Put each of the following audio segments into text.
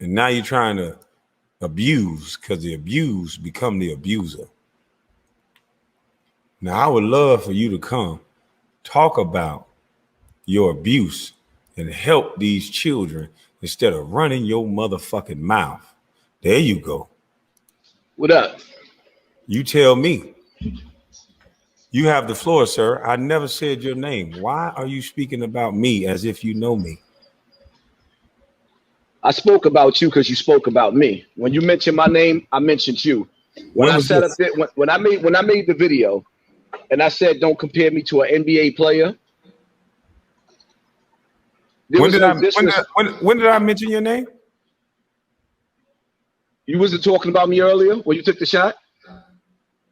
And now you're trying to abuse because the abused become the abuser. Now, I would love for you to come talk about your abuse and help these children instead of running your motherfucking mouth. There you go. What up? You tell me. You have the floor, sir. I never said your name. Why are you speaking about me as if you know me? I spoke about you because you spoke about me. When you mentioned my name, I mentioned you. When I set up there, when I made the video, and I said don't compare me to an NBA player. When did I mention your name? You wasn't talking about me earlier when you took the shot?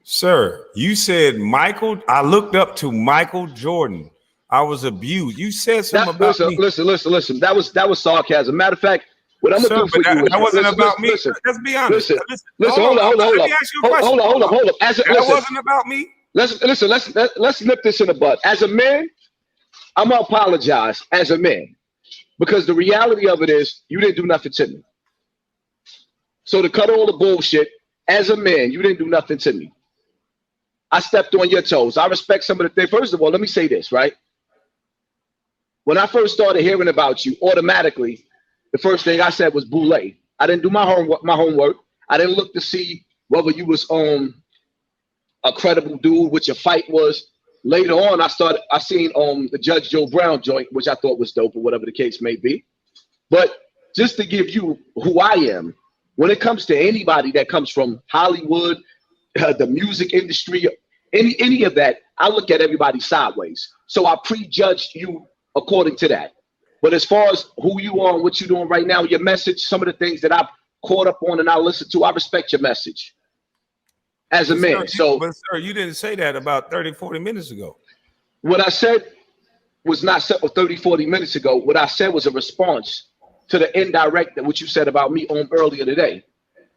Sir, you said Michael. I looked up to Michael Jordan. I was abused. You said something about me. Listen. That was sarcasm. Matter of fact, what I'm gonna do for you is that wasn't about me. Let's be honest. Listen. Hold on. Let me ask you a question. Hold up. That wasn't about me. Let's nip this in the bud. As a man, I'm gonna apologize as a man because the reality of it is you didn't do nothing to me. So to cut all the bullshit, as a man, you didn't do nothing to me. I stepped on your toes. I respect some of the things. First of all, let me say this, right? When I first started hearing about you, automatically, the first thing I said was boule. I didn't do my homework. I didn't look to see whether you was a credible dude, what your fight was. Later on, I seen the Judge Joe Brown joint, which I thought was dope or whatever the case may be. But just to give you who I am, when it comes to anybody that comes from Hollywood, the music industry, any of that, I look at everybody sideways. So I prejudged you according to that. But as far as who you are and what you're doing right now, your message, some of the things that I've caught up on and I listen to, I respect your message as a man. But sir, you didn't say that about 30, 40 minutes ago. What I said was not said 30, 40 minutes ago. What I said was a response to the indirect that what you said about me on earlier today.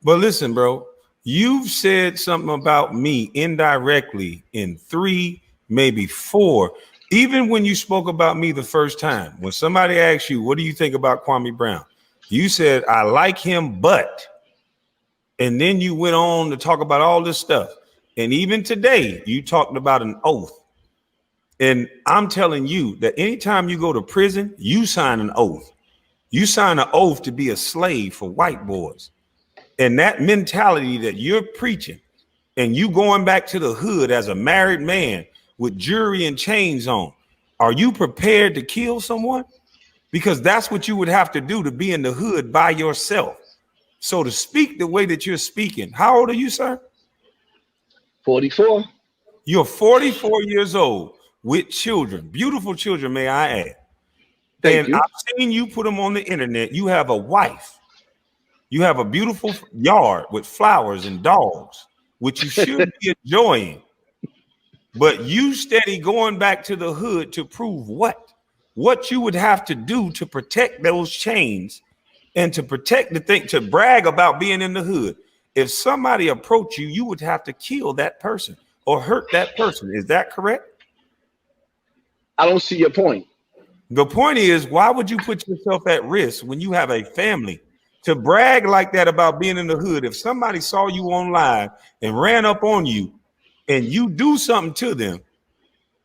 But listen, bro, you've said something about me indirectly in 3, maybe 4. Even when you spoke about me the first time, when somebody asked you, what do you think about Kwame Brown? You said, I like him, but, and then you went on to talk about all this stuff. And even today, you talked about an oath. And I'm telling you that anytime you go to prison, you sign an oath. You sign an oath to be a slave for white boys. And that mentality that you're preaching and you going back to the hood as a married man with jewelry and chains on, are you prepared to kill someone? Because that's what you would have to do to be in the hood by yourself. So to speak the way that you're speaking, how old are you, sir? 44. You're 44 years old with children, beautiful children, may I add. Thank you. I've seen you put them on the internet. You have a wife. You have a beautiful yard with flowers and dogs, which you should be enjoying. But you steady going back to the hood to prove what? What you would have to do to protect those chains and to protect the thing, to brag about being in the hood. If somebody approached you, you would have to kill that person or hurt that person. Is that correct? I don't see your point. The point is, why would you put yourself at risk when you have a family to brag like that about being in the hood? If somebody saw you on live and ran up on you and you do something to them,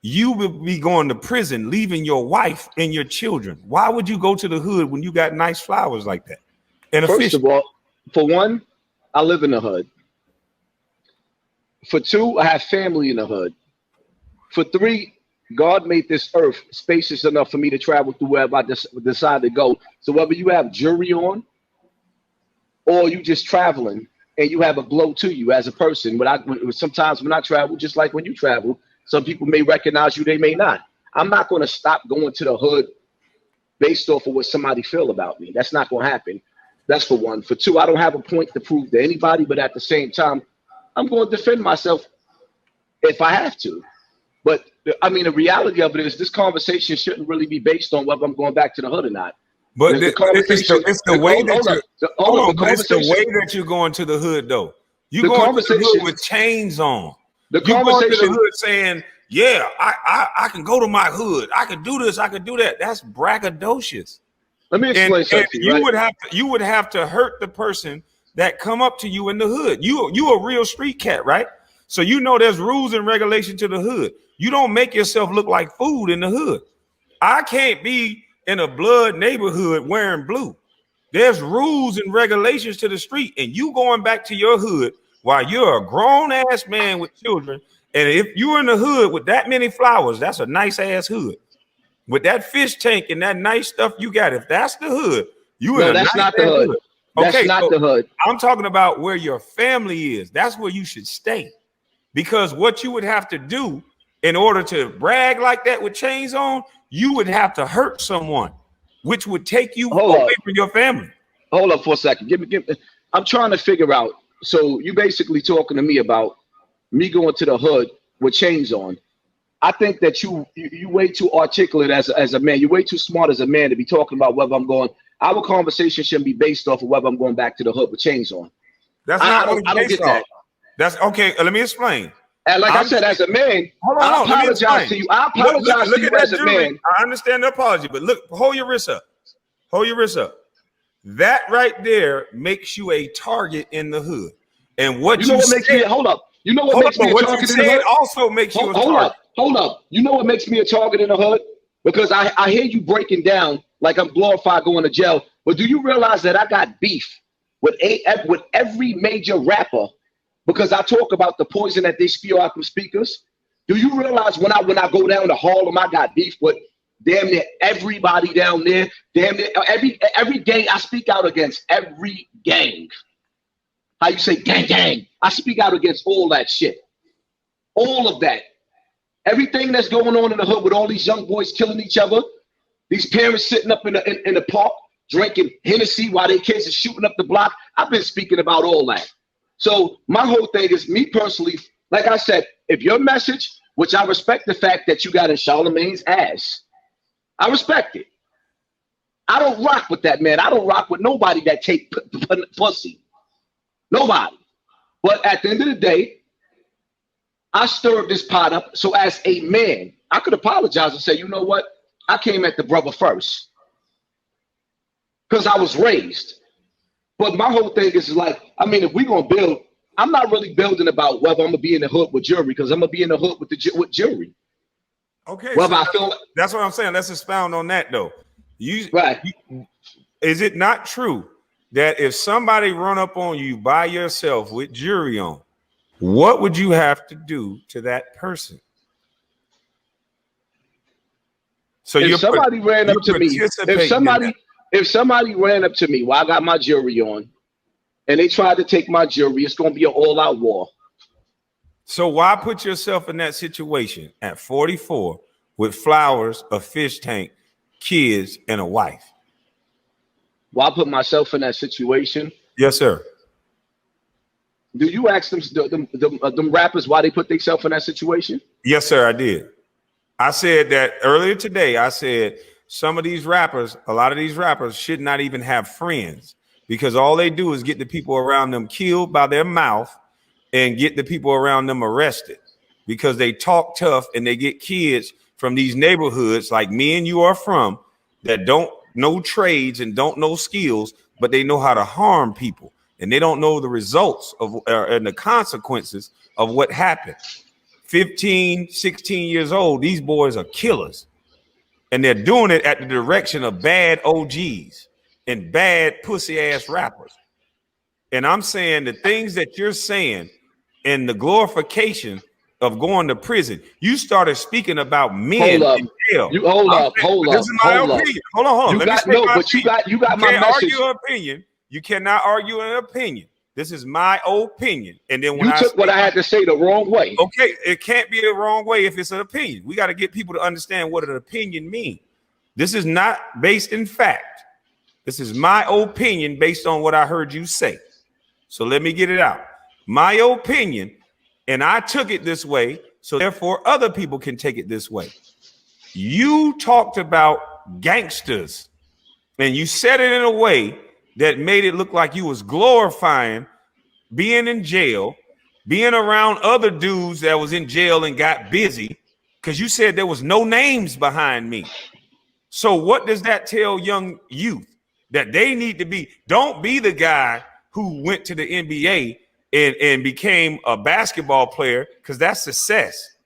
you will be going to prison, leaving your wife and your children. Why would you go to the hood when you got nice flowers like that? And first of all, for one, I live in the hood. For 2, I have family in the hood. For 3, God made this earth spacious enough for me to travel through wherever I decide to go. So whether you have jewelry on or you just traveling and you have a glow to you as a person, sometimes when I travel, just like when you travel, some people may recognize you, they may not. I'm not going to stop going to the hood based off of what somebody feel about me. That's not going to happen. That's for 1. For 2, I don't have a point to prove to anybody, but at the same time, I'm going to defend myself if I have to. But I mean, the reality of it is this conversation shouldn't really be based on whether I'm going back to the hood or not. But it's the way that you're going to the hood, though. You're going to the hood with chains on. You're going to the hood saying, yeah, I can go to my hood. I can do this. I can do that. That's braggadocious. Let me explain something to you. You would have to hurt the person that come up to you in the hood. You a real street cat, right? So you know there's rules and regulation to the hood. You don't make yourself look like food in the hood. I can't be in a blood neighborhood wearing blue. There's rules and regulations to the street, and you going back to your hood while you're a grown ass man with children. And if you're in the hood with that many flowers, that's a nice ass hood. With that fish tank and that nice stuff you got, if that's the hood, that's not the hood. That's not the hood. I'm talking about where your family is. That's where you should stay. Because what you would have to do in order to brag like that with chains on, you would have to hurt someone, which would take you away from your family. Hold up for a second. Give me. I'm trying to figure out. So you basically talking to me about me going to the hood with chains on. I think that you way too articulate as a man. You're way too smart as a man to be talking about whether I'm going. Our conversation shouldn't be based off of whether I'm going back to the hood with chains on. That's not what I don't get that. That's okay. Let me explain. And like I said, as a man, I apologize to you. I apologize to you as a man. I understand the apology, but look, hold your wrist up. Hold your wrist up. That right there makes you a target in the hood. And what you know what makes me hold up. You know what makes me a target in the hood? Also makes you a target. Hold up. You know what makes me a target in the hood? Because I hear you breaking down like I'm glorified going to jail. But do you realize that I got beef with every major rapper because I talk about the poison that they spew out from speakers? Do you realize when I go down to Harlem, I got beef with damn near everybody down there? Damn near every gang I speak out against, every gang. How you say gang? I speak out against all that shit. All of that. Everything that's going on in the hood with all these young boys killing each other, these parents sitting up in the park drinking Hennessy while their kids are shooting up the block. I've been speaking about all that. So my whole thing is, me personally, like I said, if your message, which I respect the fact that you got in Charlemagne's ass, I respect it. I don't rock with that, man. I don't rock with nobody that take pussy. Nobody. But at the end of the day, I stirred this pot up. So as a man, I could apologize and say, you know what? I came at the brother first. Because I was raised. But my whole thing is like, I mean, if we're going to build, I'm not really building about whether I'm going to be in the hood with jury, because I'm going to be in the hood with jury. Okay. Well, so I feel that's what I'm saying. Let's expound on that, though. Right. Is it not true that if somebody run up on you by yourself with jury on, what would you have to do to that person? So if somebody ran up to me, if somebody ran up to me while I got my jury on and they tried to take my jury, it's going to be an all-out war. So why put yourself in that situation at 44 with flowers, a fish tank, kids, and a wife? Why put myself in that situation? Yes, sir. Do you ask them rappers why they put themselves in that situation? Yes, sir, I did. I said that earlier today. I said some of these rappers, a lot of these rappers should not even have friends, because all they do is get the people around them killed by their mouth and get the people around them arrested, because they talk tough and they get kids from these neighborhoods like me and you are from, that don't know trades and don't know skills, but they know how to harm people. And they don't know the results of and the consequences of what happened. 15, 16 years old, these boys are killers. And they're doing it at the direction of bad OGs and bad pussy ass rappers. And I'm saying the things that you're saying and the glorification of going to prison, you started speaking about men in jail. Hold up. This is my opinion. Hold on. You got my message. Argue your opinion. You cannot argue an opinion. This is my opinion. And then when you took what I had to say the wrong way. Okay, it can't be the wrong way if it's an opinion. We got to get people to understand what an opinion means. This is not based in fact. This is my opinion based on what I heard you say. So let me get it out. My opinion, and I took it this way, so therefore other people can take it this way. You talked about gangsters, and you said it in a way that made it look like you was glorifying being in jail, being around other dudes that was in jail and got busy, because you said there was no names behind me. So what does that tell young youth? That they need to be, don't be the guy who went to the NBA and became a basketball player, because that's success.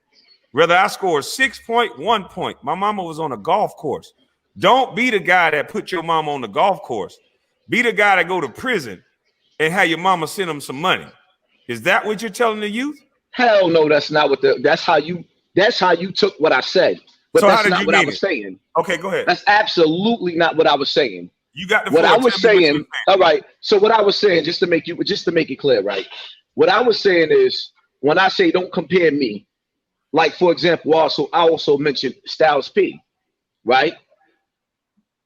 Whether I scored 6 point, 1 point, my mama was on a golf course. Don't be the guy that put your mama on the golf course. Be the guy that go to prison and have your mama send them some money. Is that what you're telling the youth? Hell no, that's not what that's how you took what I said. But so that's not what I was saying. Okay, go ahead. That's absolutely not what I was saying. You got the what I was saying. All right. So what I was saying, just to make it clear, right? What I was saying is, when I say don't compare me, like for example, I also mentioned Styles P, right?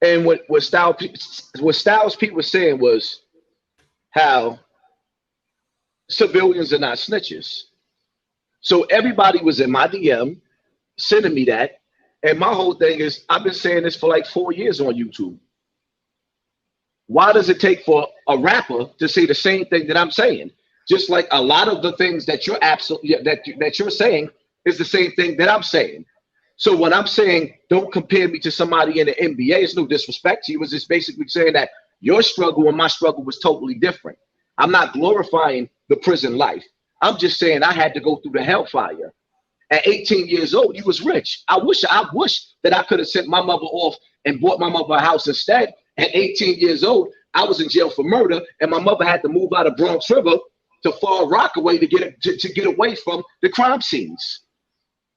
And what Styles P was saying was how civilians are not snitches. So everybody was in my DM sending me that. And my whole thing is, I've been saying this for like 4 years on YouTube. Why does it take for a rapper to say the same thing that I'm saying? Just like a lot of the things that you're that you're saying is the same thing that I'm saying. So when I'm saying don't compare me to somebody in the NBA, it's no disrespect to you. It was just basically saying that your struggle and my struggle was totally different. I'm not glorifying the prison life. I'm just saying I had to go through the hellfire. At 18 years old, you was rich. I wish that I could have sent my mother off and bought my mother a house instead. At 18 years old, I was in jail for murder, and my mother had to move out of Bronx River to Far Rockaway to get away from the crime scenes.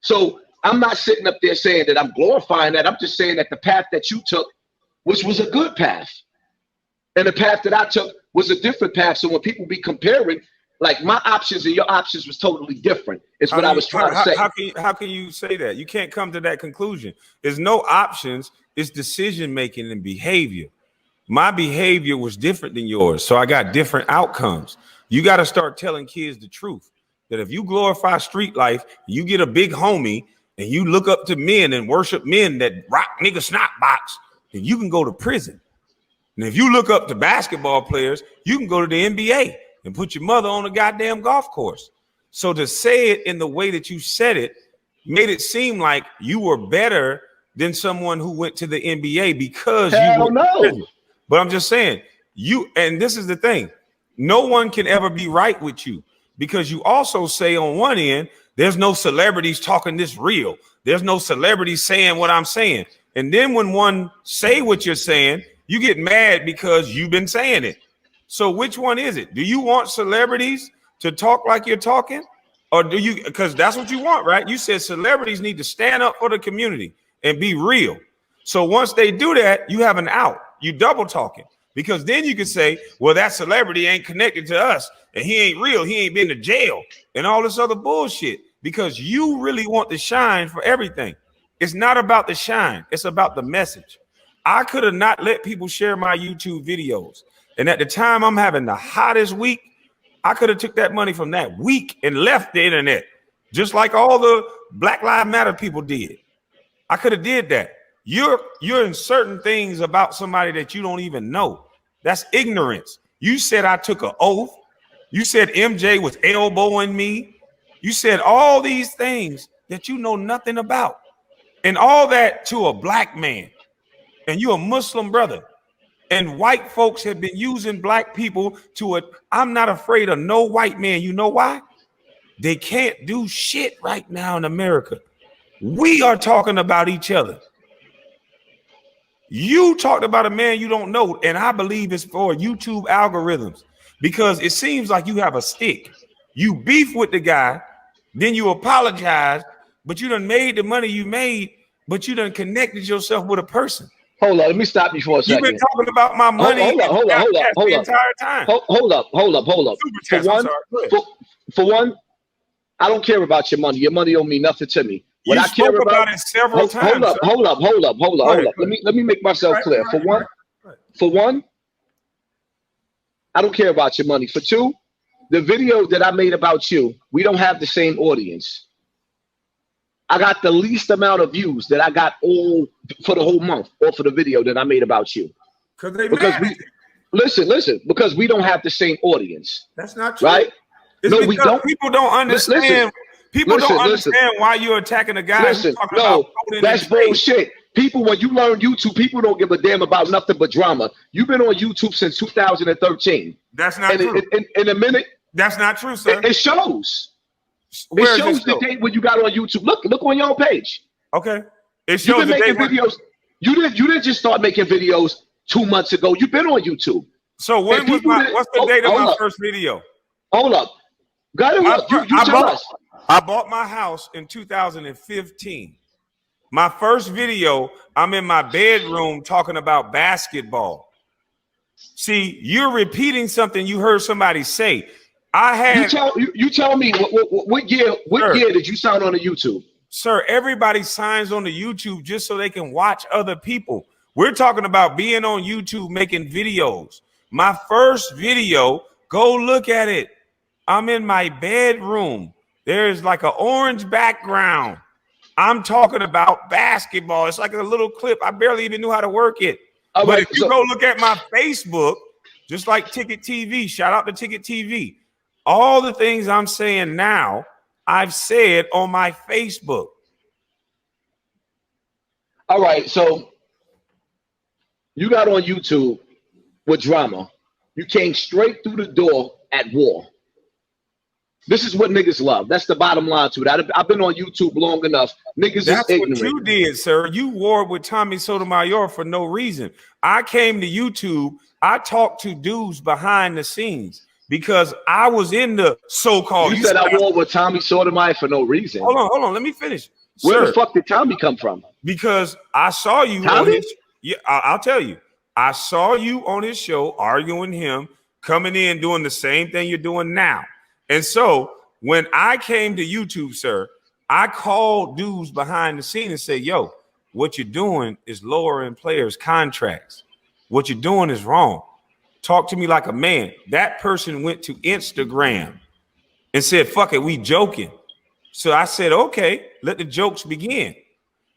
So I'm not sitting up there saying that I'm glorifying that. I'm just saying that the path that you took, which was a good path, and the path that I took was a different path. So when people be comparing, like my options and your options was totally different. It's what I was trying to say. How can you say that? You can't come to that conclusion. There's no options. It's decision making and behavior. My behavior was different than yours, so I got different outcomes. You got to start telling kids the truth. That if you glorify street life, you get a big homie, and you look up to men and worship men that rock nigga snot box, then you can go to prison. And if you look up to basketball players, you can go to the NBA and put your mother on a goddamn golf course. So to say it in the way that you said it made it seem like you were better than someone who went to the NBA because Hell no. But I'm just saying, and this is the thing, no one can ever be right with you, because you also say on one end, there's no celebrities talking this real. There's no celebrities saying what I'm saying. And then when one say what you're saying, you get mad because you've been saying it. So which one is it? Do you want celebrities to talk like you're talking? Or do you, because that's what you want, right? You said celebrities need to stand up for the community and be real. So once they do that, you have an out. You double talking, because then you can say, well, that celebrity ain't connected to us and he ain't real. He ain't been to jail and all this other bullshit, because you really want the shine for everything. It's not about the shine. It's about the message. I could have not let people share my YouTube videos. And at the time I'm having the hottest week, I could have took that money from that week and left the internet, just like all the Black Lives Matter people did. I could have did that. You're inserting things about somebody that you don't even know. That's ignorance. You said I took an oath. You said MJ was elbowing me. You said all these things that you know nothing about, and all that to a black man, and you're a Muslim brother. And white folks have been using black people to it. I'm not afraid of no white man. You know why? They can't do shit right now in America. We are talking about each other. You talked about a man you don't know, and I believe it's for YouTube algorithms, because it seems like you have a stick. You beef with the guy, then you apologize, but you done made the money you made, but you done connected yourself with a person. Hold on, let me stop you for a second. You've been talking about my money hold up. The entire time. Hold up. For one, I don't care about your money. Your money don't mean nothing to me. What I care about it several times. Hold up. Let me make myself clear. For one, I don't care about your money. For two, the video that I made about you, we don't have the same audience. I got the least amount of views that I got all for the whole month, or for the video that I made about you. Because we don't have the same audience. That's not true. Right? No, we don't. People don't understand. People don't understand why you're attacking a guy. No, that's bullshit. People, when you learn YouTube, people don't give a damn about nothing but drama. You've been on YouTube since 2013. That's not true. In a minute. That's not true, sir. It shows. Where it shows the date when you got on YouTube. Look on your own page. Okay. It shows the date videos. You didn't just start making videos 2 months ago. You've been on YouTube. So what's the date of my first video? Hold up. Got it. You tell us. I bought my house in 2015. My first video, I'm in my bedroom talking about basketball. See, you're repeating something you heard somebody say. You tell me what year did you sign on to YouTube? Sir, everybody signs on to YouTube just so they can watch other people. We're talking about being on YouTube making videos. My first video, go look at it. I'm in my bedroom. There's like an orange background. I'm talking about basketball. It's like a little clip. I barely even knew how to work it. But if you go look at my Facebook, just like Ticket TV, shout out to Ticket TV. All the things I'm saying now, I've said on my Facebook. All right, so you got on YouTube with drama. You came straight through the door at war. This is what niggas love. That's the bottom line to it. I've been on YouTube long enough. Niggas That's is ignorant. What you did, sir. You warred with Tommy Sotomayor for no reason. I came to YouTube. I talked to dudes behind the scenes because I was in the so-called. You said I warred with Tommy Sotomayor for no reason. Hold on. Let me finish. Where the fuck did Tommy come from? Because I saw you on his. Yeah, I'll tell you. I saw you on his show arguing him, coming in doing the same thing you're doing now. And so when I came to YouTube, sir, I called dudes behind the scene and said, yo, what you're doing is lowering players' contracts. What you're doing is wrong. Talk to me like a man. That person went to Instagram and said, fuck it, we joking. So I said, okay, let the jokes begin.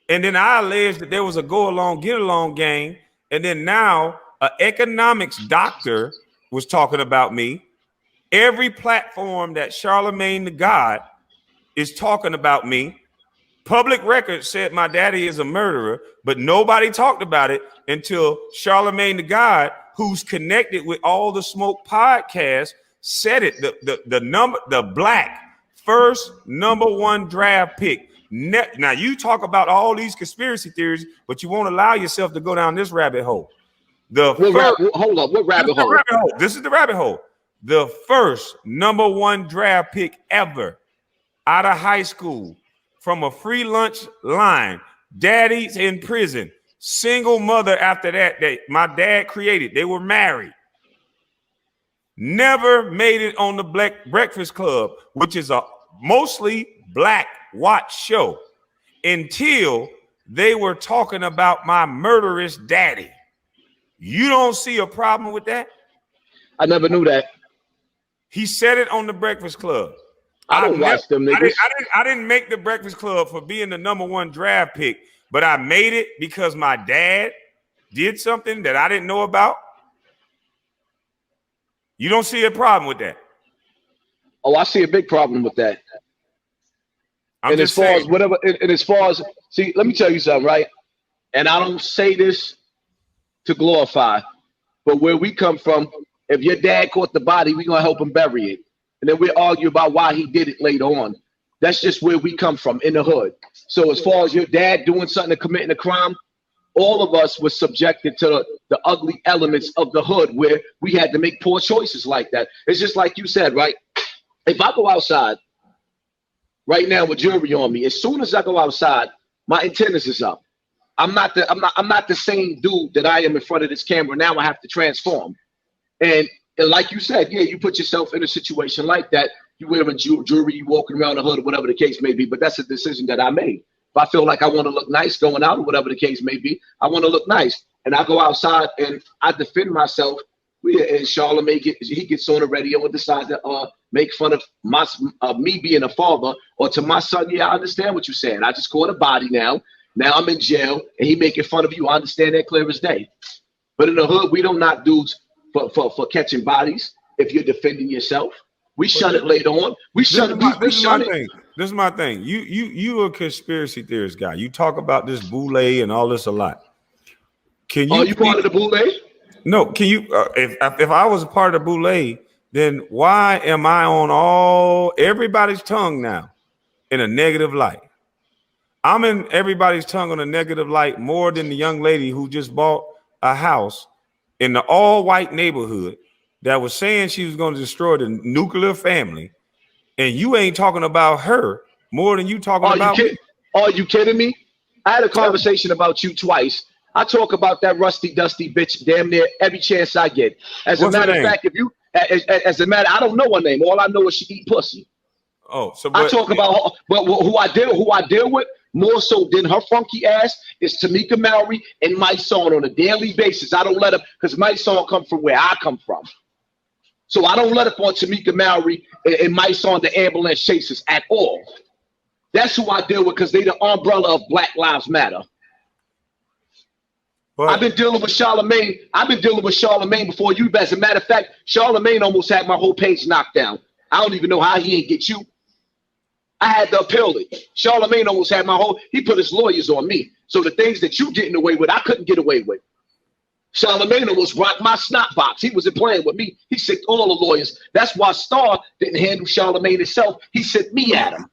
And then I alleged that there was a go along, get along game. And then now an economics doctor was talking about me. Every platform that Charlemagne the God is talking about me. Public record said my daddy is a murderer, but nobody talked about it until Charlemagne the God, who's connected with all the Smoke podcasts, said it. The black first #1 draft pick. Now you talk about all these conspiracy theories, but you won't allow yourself to go down this rabbit hole. Hold up, what rabbit hole? This is the rabbit hole. The first #1 draft pick ever out of high school from a free lunch line. Daddy's in prison. Single mother after that my dad created. They were married. Never made it on the Black Breakfast Club, which is a mostly black watch show, until they were talking about my murderous daddy. You don't see a problem with that? I never knew that. He said it on the Breakfast Club. I don't watch them niggas. I didn't make the Breakfast Club for being the #1 draft pick, but I made it because my dad did something that I didn't know about. You don't see a problem with that? Oh, I see a big problem with that. And as far as see, let me tell you something, right? And I don't say this to glorify, but where we come from, if your dad caught the body, we're gonna help him bury it. And then we argue about why he did it later on. That's just where we come from, in the hood. So as far as your dad doing something and committing a crime, all of us were subjected to the ugly elements of the hood where we had to make poor choices like that. It's just like you said, right? If I go outside right now with jewelry on me, as soon as I go outside, my antennas is up. I'm not the same dude that I am in front of this camera. Now I have to transform. And like you said, yeah, you put yourself in a situation like that. You wearing jewelry, you walking around the hood, or whatever the case may be. But that's a decision that I made. If I feel like I want to look nice going out, or whatever the case may be, I want to look nice. And I go outside and I defend myself. And Charlemagne gets on the radio and decides to make fun of me being a father, or to my son. Yeah, I understand what you're saying. I just caught a body now. Now I'm in jail, and he making fun of you. I understand that clear as day. But in the hood, we don't knock dudes for catching bodies. If you're defending yourself, we shut it later on. We shut it. This is my thing. You a conspiracy theorist guy. You talk about this boule and all this a lot. Can you? Are you part of the boule? No. Can you? If I was a part of the boule, then why am I on everybody's tongue now in a negative light? I'm in everybody's tongue on a negative light more than the young lady who just bought a house in the all-white neighborhood that was saying she was going to destroy the nuclear family, and you ain't talking about her more than you talking about me. Are you kidding me? I had a conversation about you twice. I talk about that rusty, dusty bitch damn near every chance I get. As a matter of fact, I don't know her name. All I know is she eat pussy. Oh, so I talk about her, but who I deal with more so than her funky ass is Tamika Mallory and my son on a daily basis. I don't let her, because my son come from where I come from. So I don't let up on Tamika Mallory and my son, the ambulance chasers, at all. That's who I deal with, because they the umbrella of Black Lives Matter. But I've been dealing with Charlemagne. I've been dealing with Charlemagne before you. As a matter of fact, Charlemagne almost had my whole page knocked down. I don't even know how he ain't get you. I had to appeal it. Charlemagne almost had he put his lawyers on me. So the things that you getting away with, I couldn't get away with. Charlemagne almost rocked my snot box. He wasn't playing with me. He sicked all the lawyers. That's why Star didn't handle Charlemagne himself. He sent me at him.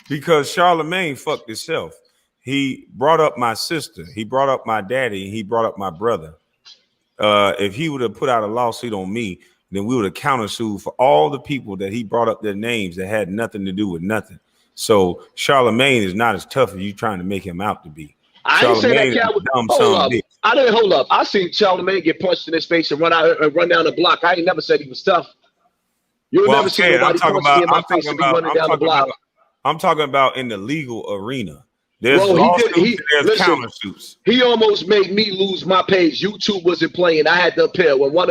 Because Charlemagne fucked himself. He brought up my sister. He brought up my daddy. And he brought up my brother. If he would have put out a lawsuit on me, then we would have countersued for all the people that he brought up their names that had nothing to do with nothing. So Charlemagne is not as tough as you trying to make him out to be. I didn't say that cat was I didn't hold up. I seen Charlemagne get punched in his face and run down the block. I ain't never said he was tough. You'll never see nobody punch me in my face and be running down the block. I'm talking about in the legal arena. There's countersuits. He almost made me lose my page. YouTube wasn't playing. I had to appeal. When one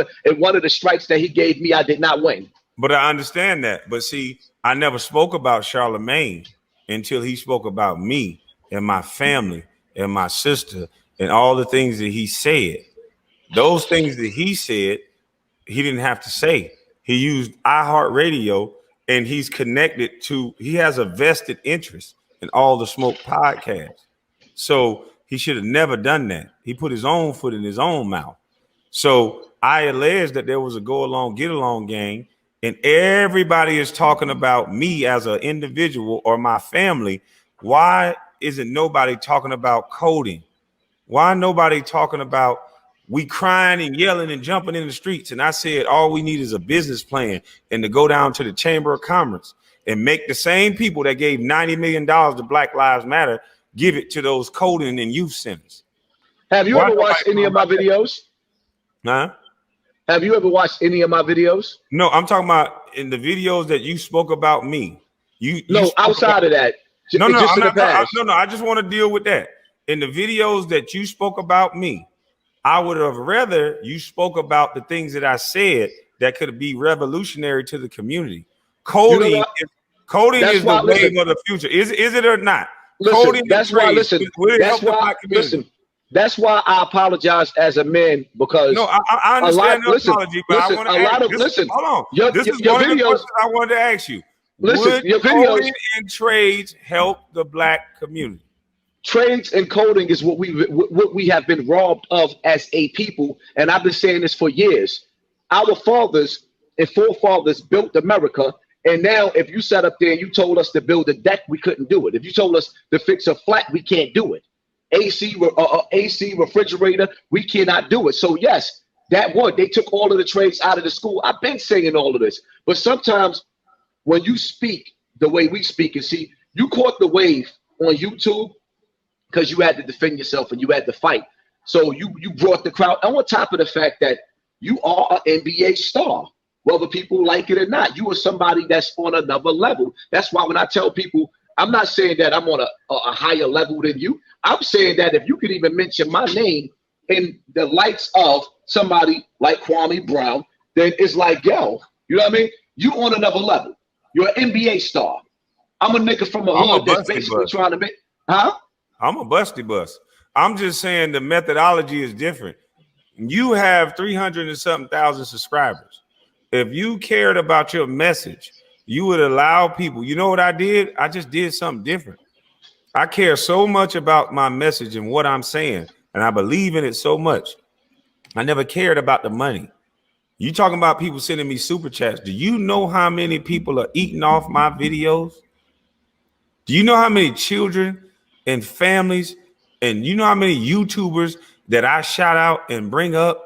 of the strikes that he gave me, I did not win. But I understand that. But see, I never spoke about Charlemagne until he spoke about me and my family and my sister and all the things that he said. Those things that he said, he didn't have to say. He used iHeartRadio, and he's connected to, he has a vested interest in all the Smoke podcasts. So he should have never done that. He put his own foot in his own mouth. So I allege that there was a go along, get along gang, and everybody is talking about me as an individual or my family. Why isn't nobody talking about coding? Why nobody talking about we crying and yelling and jumping in the streets? And I said, all we need is a business plan and to go down to the Chamber of Commerce and make the same people that gave $90 million to Black Lives Matter give it to those coding and youth centers. Have you ever watched any of my videos? Huh? Have you ever watched any of my videos? No, I'm talking about in the videos that you spoke about me. Outside of that. No, I just want to deal with that. In the videos that you spoke about me, I would have rather you spoke about the things that I said that could be revolutionary to the community. Coding is the wave of the future. Is it or not? That's why I apologize as a man, because I understand the apology, but I want to ask. Hold on. This is one of the questions I wanted to ask you. Would coding and trades help the Black community? Trades and coding is what we have been robbed of as a people, and I've been saying this for years. Our fathers and forefathers built America. And now, if you sat up there and you told us to build a deck, we couldn't do it. If you told us to fix a flat, we can't do it. AC refrigerator, we cannot do it. So yes, they took all of the trades out of the school. I've been saying all of this, but sometimes when you speak the way we speak, and see, you caught the wave on YouTube because you had to defend yourself and you had to fight. So you brought the crowd. And on top of the fact that you are an NBA star. Whether people like it or not, you are somebody that's on another level. That's why when I tell people, I'm not saying that I'm on a higher level than you. I'm saying that if you could even mention my name in the lights of somebody like Kwame Brown, then it's like, yo, you know what I mean? You on another level. You're an NBA star. I'm a nigga from a hood that's basically trying to make, huh? I'm a busty bus. I'm just saying the methodology is different. You have 300 and something thousand subscribers. If you cared about your message you would allow people. You know what I did? I just did something different. I care so much about my message and what I'm saying, and I believe in it so much. I never cared about the money. You talking about people sending me super chats. Do you know how many people are eating off my videos? Do you know how many children and families, and you know how many YouTubers that I shout out and bring up?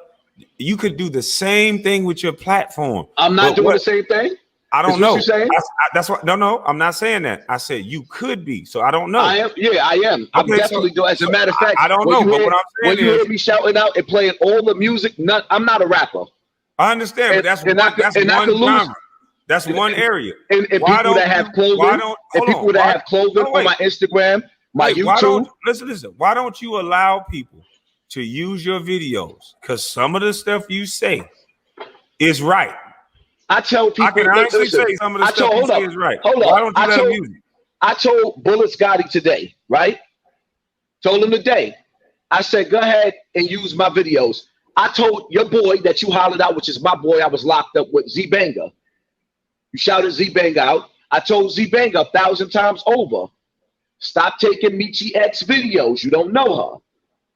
You could do the same thing with your platform. I'm not doing the same thing. I don't know. What you're saying? That's what. No, I'm not saying that. I said you could be. So I don't know. I am. Yeah, I am. I'm definitely doing. As a matter of fact, I don't know. But what I'm saying when you hear me shouting out and playing all the music, I'm not a rapper. I understand, but that's one genre. That's one area. And people that have clothing, have clothing on my Instagram, my YouTube. Listen. Why don't you allow people to use your videos? Because some of the stuff you say is right. I tell people. I can honestly say some of the stuff you say is right. Why don't you let them use it? I told Bullet Scotty today, right? Told him today. I said, go ahead and use my videos. I told your boy that you hollered out, which is my boy. I was locked up with Z Banger. You shouted Z Banger out. I told Z Banger 1,000 times over. Stop taking Michi X videos. You don't know her.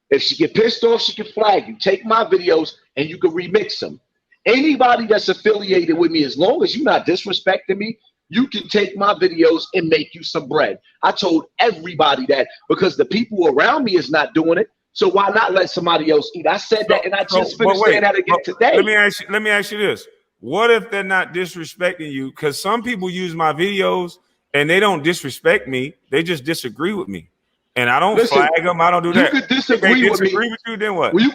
If she get pissed off, she can flag you. Take my videos and you can remix them. Anybody that's affiliated with me, as long as you're not disrespecting me, you can take my videos and make you some bread. I told everybody that because the people around me is not doing it. So why not let somebody else eat? I said that, and I just finished saying that again today. Let me ask you this. What if they're not disrespecting you? Because some people use my videos and they don't disrespect me. They just disagree with me. And I don't flag them. I don't do that. You could disagree with me. With you, then what? Well, you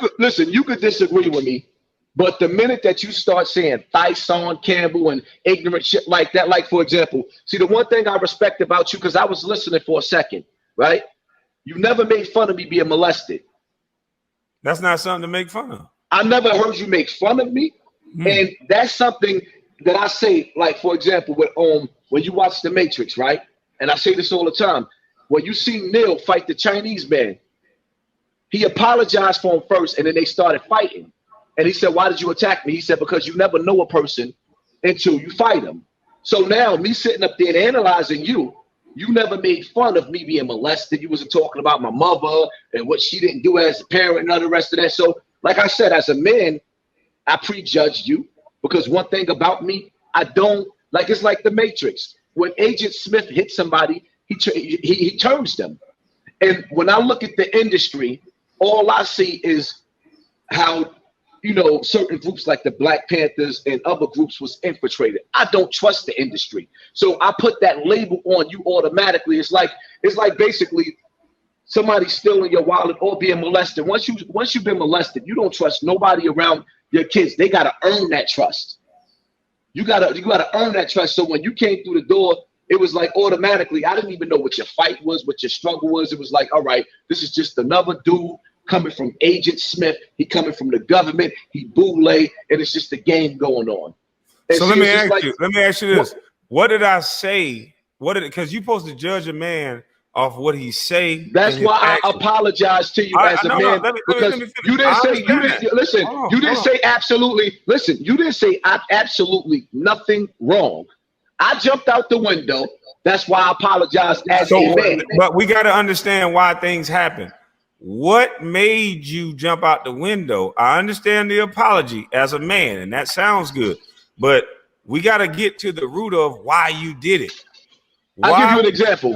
could disagree with me. But the minute that you start saying HASSAN Campbell and ignorant shit like that, like, for example, see, the one thing I respect about you, because I was listening for a second, right? You never made fun of me being molested. That's not something to make fun of. I never heard you make fun of me. And that's something that I say, like, for example, with when you watch The Matrix, right? And I say this all the time. When you see Neo fight the Chinese man, he apologized for him first, and then they started fighting. And he said, why did you attack me? He said, because you never know a person until you fight him. So now me sitting up there and analyzing you, you never made fun of me being molested. You wasn't talking about my mother and what she didn't do as a parent and all the rest of that. So like I said, as a man, I prejudged you because one thing about me, I don't, like, it's like The Matrix. When Agent Smith hits somebody, he turns them. And when I look at the industry, all I see is how, you know, certain groups like the Black Panthers and other groups was infiltrated. I don't trust the industry. So I put that label on you automatically. It's like basically somebody stealing your wallet or being molested. Once you've been molested, you don't trust nobody around your kids. They gotta earn that trust. You gotta earn that trust. So when you came through the door, it was like automatically, I didn't even know what your fight was, what your struggle was. It was like, all right, this is just another dude coming from Agent Smith, he coming from the government, he boule, and it's just a game going on. And so let me ask you this. What did I say? Because you're supposed to judge a man off what he say. That's why I apologize to you as a man. Because you didn't say absolutely nothing wrong. I jumped out the window. That's why I apologize as a man. But we got to understand why things happen. What made you jump out the window? I understand the apology as a man, and that sounds good, but we got to get to the root of why you did it. I'll give you an example.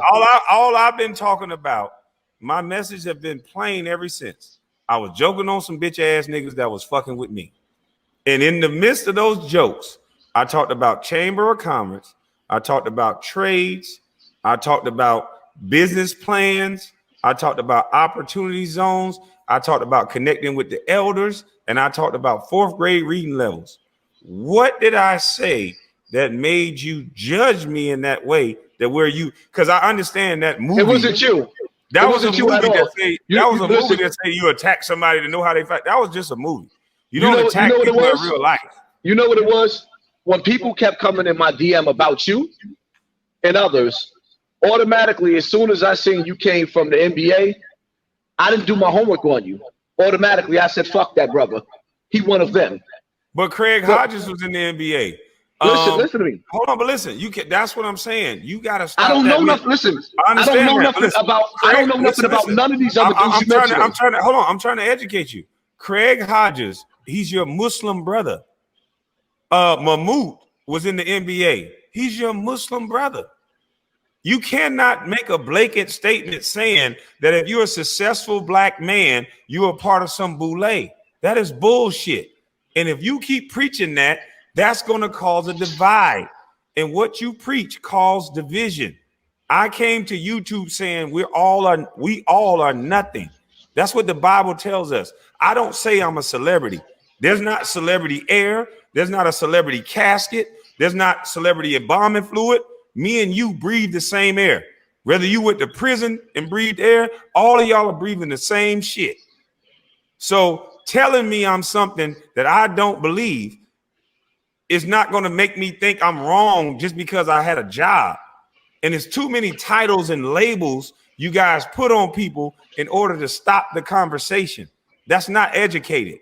All I've been talking about, my message have been plain ever since. I was joking on some bitch ass niggas that was fucking with me. And in the midst of those jokes, I talked about Chamber of Commerce. I talked about trades. I talked about business plans. I talked about opportunity zones. I talked about connecting with the elders, and I talked about 4th grade reading levels. What did I say that made you judge me in that way? Because I understand that movie. It wasn't you. That was a movie that say you attack somebody to know how they fight. That was just a movie. You don't attack people in real life. You know what it was? When people kept coming in my DM about you and others, automatically, as soon as I seen you came from the NBA, I didn't do my homework on you. Automatically, I said, fuck that brother. He one of them. But Craig Hodges was in the NBA. Listen to me. Hold on, but listen, you can. That's what I'm saying. You gotta stop. I don't that know nothing. Listen, I don't know that. nothing Listen, about. Craig, I don't know nothing about none of these other dudes you mentioned. I'm trying to. Hold on. I'm trying to educate you. Craig Hodges, he's your Muslim brother. Mahmoud was in the NBA. He's your Muslim brother. You cannot make a blanket statement saying that if you're a successful black man, you are part of some boule. That is bullshit. And if you keep preaching that, that's going to cause a divide. And what you preach causes division. I came to YouTube saying we all are nothing. That's what the Bible tells us. I don't say I'm a celebrity. There's not celebrity air. There's not a celebrity casket. There's not celebrity embalming fluid. Me and you breathe the same air. Whether you went to prison and breathed air, all of y'all are breathing the same shit. So telling me I'm something that I don't believe is not going to make me think I'm wrong just because I had a job. And there's too many titles and labels you guys put on people in order to stop the conversation. That's not educated.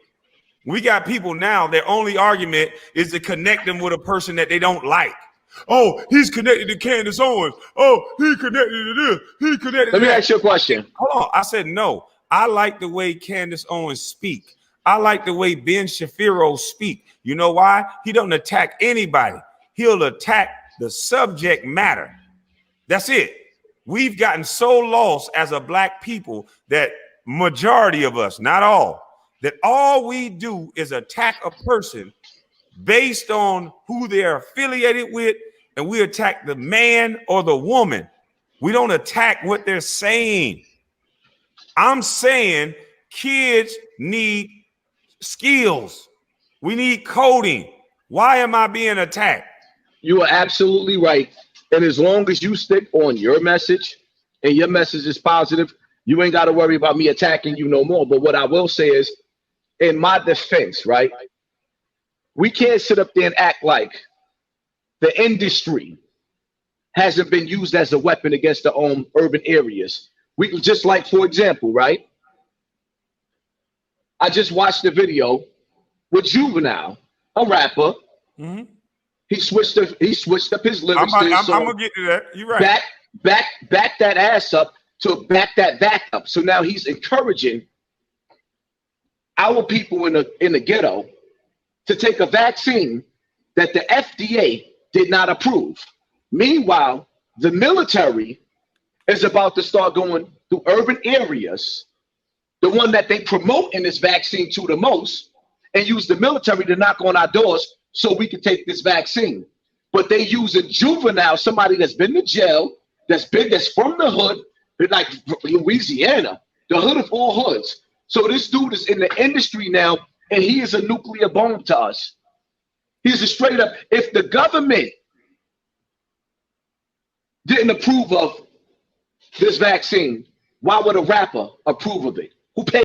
We got people now, their only argument is to connect them with a person that they don't like. Oh, he's connected to Candace Owens. Oh, he connected to this. He connected to that. Let me ask you a question. Hold on. I said no. I like the way Candace Owens speak. I like the way Ben Shapiro speak. You know why? He don't attack anybody. He'll attack the subject matter. That's it. We've gotten so lost as a black people that majority of us, not all, that all we do is attack a person based on who they're affiliated with, and we attack the man or the woman. We don't attack what they're saying. I'm saying kids need skills. We need coding. Why am I being attacked? You are absolutely right. And as long as you stick on your message and your message is positive, you ain't got to worry about me attacking you no more. But what I will say is, in my defense, right? We can't sit up there and act like the industry hasn't been used as a weapon against the urban areas. We can just, like, for example, right? I just watched a video with Juvenile, a rapper. Mm-hmm. He switched up his lyrics. I'm gonna get to that. You're right. Back that ass up to back that back up. So now he's encouraging our people in the ghetto to take a vaccine that the FDA did not approve. Meanwhile, the military is about to start going through urban areas, the one that they promote in this vaccine to the most, and use the military to knock on our doors so we can take this vaccine. But they use a juvenile, somebody that's been to jail, that's from the hood, like Louisiana, the hood of all hoods. So this dude is in the industry now, and he is a nuclear bomb to us. He's a straight up, if the government didn't approve of this vaccine, why would a rapper approve of it? Who paid?